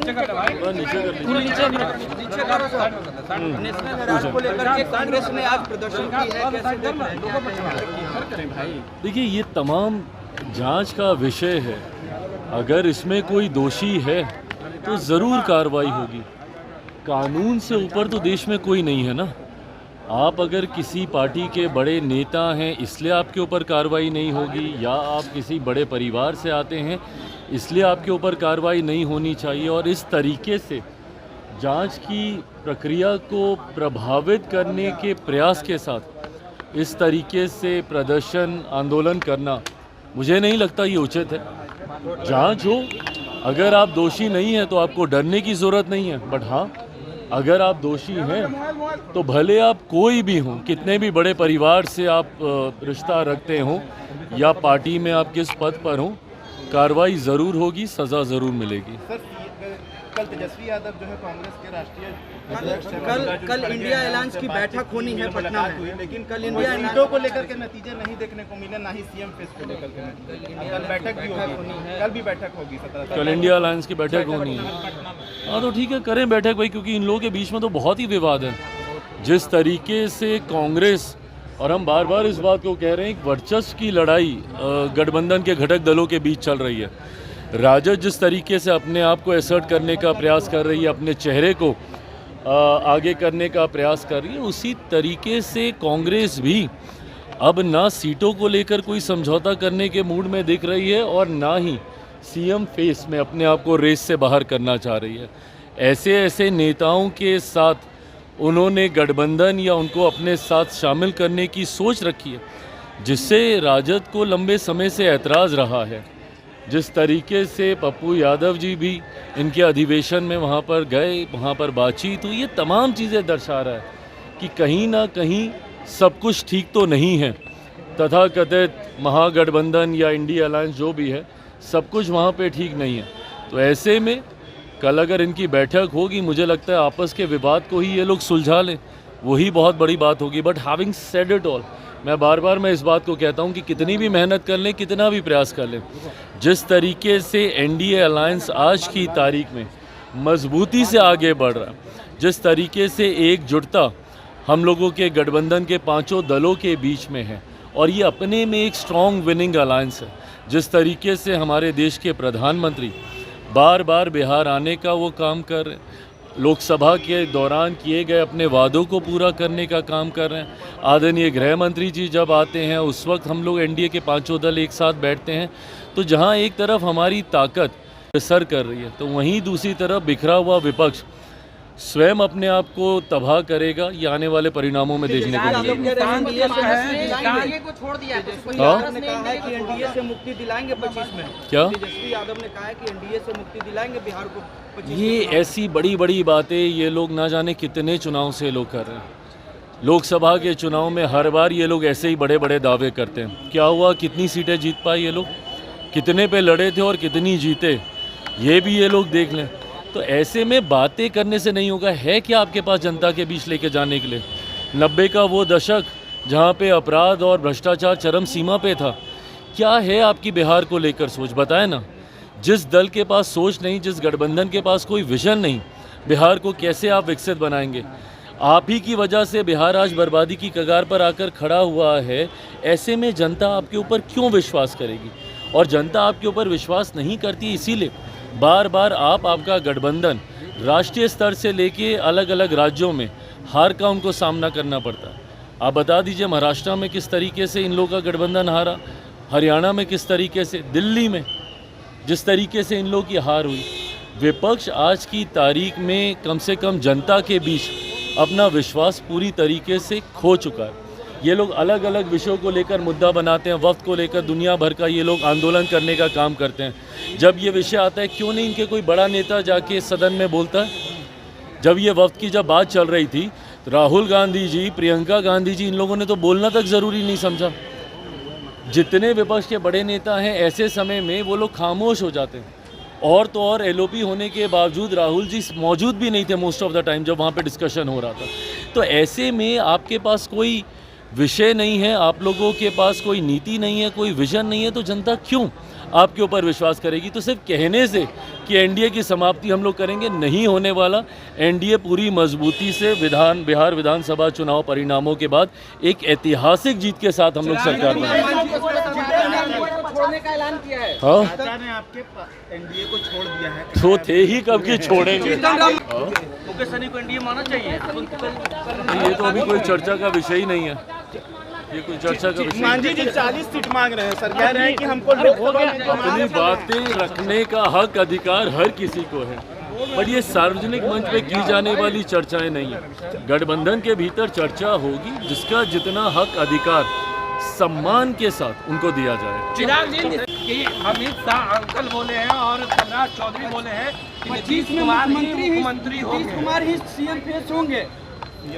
National Herald को लेकर के कांग्रेस ने आज प्रदर्शन की है, कैसे देख रहे हैं? देखिए, ये तमाम जांच का विषय है। अगर इसमें कोई दोषी है तो ज़रूर कार्रवाई होगी। कानून से ऊपर तो देश में कोई नहीं है ना। आप अगर किसी पार्टी के बड़े नेता हैं इसलिए आपके ऊपर कार्रवाई नहीं होगी, या आप किसी बड़े परिवार से आते हैं इसलिए आपके ऊपर कार्रवाई नहीं होनी चाहिए। और इस तरीके से जांच की प्रक्रिया को प्रभावित करने के प्रयास के साथ इस तरीके से प्रदर्शन आंदोलन करना मुझे नहीं लगता ये उचित है। जांच हो, अगर आप दोषी नहीं हैं तो आपको डरने की ज़रूरत नहीं है। बट हाँ, अगर आप दोषी हैं तो भले आप कोई भी हों, कितने भी बड़े परिवार से आप रिश्ता रखते हों या पार्टी में आप किस पद पर हों, कार्रवाई ज़रूर होगी, सज़ा ज़रूर मिलेगी। सर, कल तेजस्वी यादव जो है कांग्रेस के राष्ट्रीय कल इंडिया अलायंस की बैठक होनी है पटना में, लेकिन कल इंडिया सीटों को लेकर के नतीजे नहीं देखने को मिले, ना ही सीएम फेस को लेकर के। कल बैठक भी होगी, कल भी बैठक होगी 17। कल इंडिया अलायंस की बैठक होनी है। हाँ तो ठीक है, करें बैठक भाई, क्योंकि इन लोगों के बीच में तो बहुत ही विवाद है। जिस तरीके से कांग्रेस, और हम बार बार इस बात को कह रहे हैं, वर्चस्व की लड़ाई गठबंधन के घटक दलों के बीच चल रही है। राजद जिस तरीके से अपने आप को एसर्ट करने का प्रयास कर रही है, अपने चेहरे को आगे करने का प्रयास कर रही है, उसी तरीके से कांग्रेस भी अब ना सीटों को लेकर कोई समझौता करने के मूड में दिख रही है और ना ही सीएम फेस में अपने आप को रेस से बाहर करना चाह रही है। ऐसे नेताओं के साथ उन्होंने गठबंधन या उनको अपने साथ शामिल करने की सोच रखी है, जिससे राजद को लंबे समय से ऐतराज़ रहा है। जिस तरीके से पप्पू यादव जी भी इनके अधिवेशन में वहाँ पर गए, वहाँ पर बातचीत हुई, ये तमाम चीज़ें दर्शा रहा है कि कहीं ना कहीं सब कुछ ठीक तो नहीं है। तथाकथित महागठबंधन या इंडिया अलायंस जो भी है, सब कुछ वहाँ पे ठीक नहीं है। तो ऐसे में कल अगर इनकी बैठक होगी, मुझे लगता है आपस के विवाद को ही ये लोग सुलझा लें, वही बहुत बड़ी बात होगी। But having said it all, मैं बार बार इस बात को कहता हूँ कि कितनी भी मेहनत कर लें, कितना भी प्रयास कर लें, जिस तरीके से एनडीए अलायंस आज की तारीख में मजबूती से आगे बढ़ रहा है, जिस तरीके से एकजुटता हम लोगों के गठबंधन के पांचों दलों के बीच में है, और ये अपने में एक स्ट्रॉन्ग विनिंग अलायंस है। जिस तरीके से हमारे देश के प्रधानमंत्री बार बार बिहार आने का वो काम कर रहे हैं, लोकसभा के दौरान किए गए अपने वादों को पूरा करने का काम कर रहे हैं। आदरणीय गृह मंत्री जी जब आते हैं, उस वक्त हम लोग एनडीए के पांचों दल एक साथ बैठते हैं। तो जहां एक तरफ हमारी ताकत असर कर रही है, तो वहीं दूसरी तरफ बिखरा हुआ विपक्ष स्वयं अपने आप को तबाह करेगा। ये आने वाले परिणामों में देखने को मिलेगा। एनडीए से मुक्ति दिलाएंगे 25 में। क्या तेजस्वी यादव ने कहा है कि एनडीए से मुक्ति दिलाएंगे बिहार को 25 ये ऐसी बड़ी बड़ी बातें ये लोग ना जाने कितने चुनाव से लोग कर रहे हैं। लोकसभा के चुनाव में हर बार ये लोग ऐसे ही बड़े बड़े दावे करते हैं। क्या हुआ, कितनी सीटें जीत पाए ये लोग, कितने पे लड़े थे और कितनी जीते, ये भी ये लोग देख लें। तो ऐसे में बातें करने से नहीं होगा। है क्या आपके पास जनता के बीच लेके जाने के लिए? 90 का वो दशक जहाँ पे अपराध और भ्रष्टाचार चरम सीमा पे था, क्या है आपकी बिहार को लेकर सोच? बताएं ना। जिस दल के पास सोच नहीं, जिस गठबंधन के पास कोई विजन नहीं, बिहार को कैसे आप विकसित बनाएंगे? आप ही की वजह से बिहार आज बर्बादी की कगार पर आकर खड़ा हुआ है। ऐसे में जनता आपके ऊपर क्यों विश्वास करेगी? और जनता आपके ऊपर विश्वास नहीं करती, इसीलिए बार बार आपका गठबंधन राष्ट्रीय स्तर से लेके अलग अलग राज्यों में हार का उनको सामना करना पड़ता है। आप बता दीजिए, महाराष्ट्र में किस तरीके से इन लोगों का गठबंधन हारा, हरियाणा में किस तरीके से, दिल्ली में जिस तरीके से इन लोगों की हार हुई। विपक्ष आज की तारीख में कम से कम जनता के बीच अपना विश्वास पूरी तरीके से खो चुका है। ये लोग अलग अलग विषयों को लेकर मुद्दा बनाते हैं, वक्त को लेकर दुनिया भर का ये लोग आंदोलन करने का काम करते हैं। जब ये विषय आता है, क्यों नहीं इनके कोई बड़ा नेता जाके सदन में बोलता है? जब ये वक्त की जब बात चल रही थी, तो राहुल गांधी जी, प्रियंका गांधी जी, इन लोगों ने तो बोलना तक ज़रूरी नहीं समझा। जितने विपक्ष के बड़े नेता हैं, ऐसे समय में वो लोग खामोश हो जाते हैं। और तो और एलओपी होने के बावजूद राहुल जी मौजूद भी नहीं थे मोस्ट ऑफ द टाइम जब वहाँ पे डिस्कशन हो रहा था। तो ऐसे में आपके पास कोई विषय नहीं है, आप लोगों के पास कोई नीति नहीं है, कोई विजन नहीं है, तो जनता क्यों आपके ऊपर विश्वास करेगी? तो सिर्फ कहने से कि एनडीए की समाप्ति हम लोग करेंगे, नहीं होने वाला। एनडीए पूरी मजबूती से बिहार विधानसभा चुनाव परिणामों के बाद एक ऐतिहासिक जीत के साथ हम लोग सरकार बनाएंगे। छोड़ने का ऐलान किया है। हाँ, चाचा ने आपके एनडीए को छोड़ दिया है। तो थे ही कब की छोड़ेंगे। मुकेश सहनी को एनडीए मानना चाहिए। ये तो अभी कोई चर्चा का विषय ही नहीं है, ये कोई चर्चा का विषय मांझी जी 40 सीट मांग रहे हैं सर, कह रहे हैं कि हमको लोकसभा में जो अपनी बातें रखने का हक अधिकार हर किसी को है, पर ये सार्वजनिक मंच पे की जाने वाली चर्चाएं नहीं है। गठबंधन के भीतर चर्चा होगी जिसका जितना हक अधिकार सम्मान के साथ उनको दिया जाए। चिराग जी कि अमित शाह अंकल बोले हैं और प्रहलाद चौधरी बोले हैं कि नीतीश कुमार ही मुख्यमंत्री नीतीश कुमार ही सीएम फेस होंगे।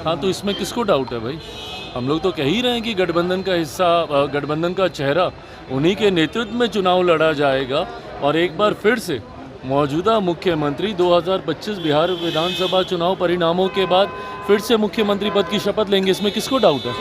हाँ, तो इसमें किसको डाउट है भाई? हम लोग तो कह ही रहे हैं कि गठबंधन का हिस्सा, गठबंधन का चेहरा उन्हीं के नेतृत्व में चुनाव लड़ा जाएगा और एक बार फिर से मौजूदा मुख्यमंत्री 2025 बिहार विधानसभा चुनाव परिणामों के बाद फिर से मुख्यमंत्री पद की शपथ लेंगे। इसमें किसको डाउट है?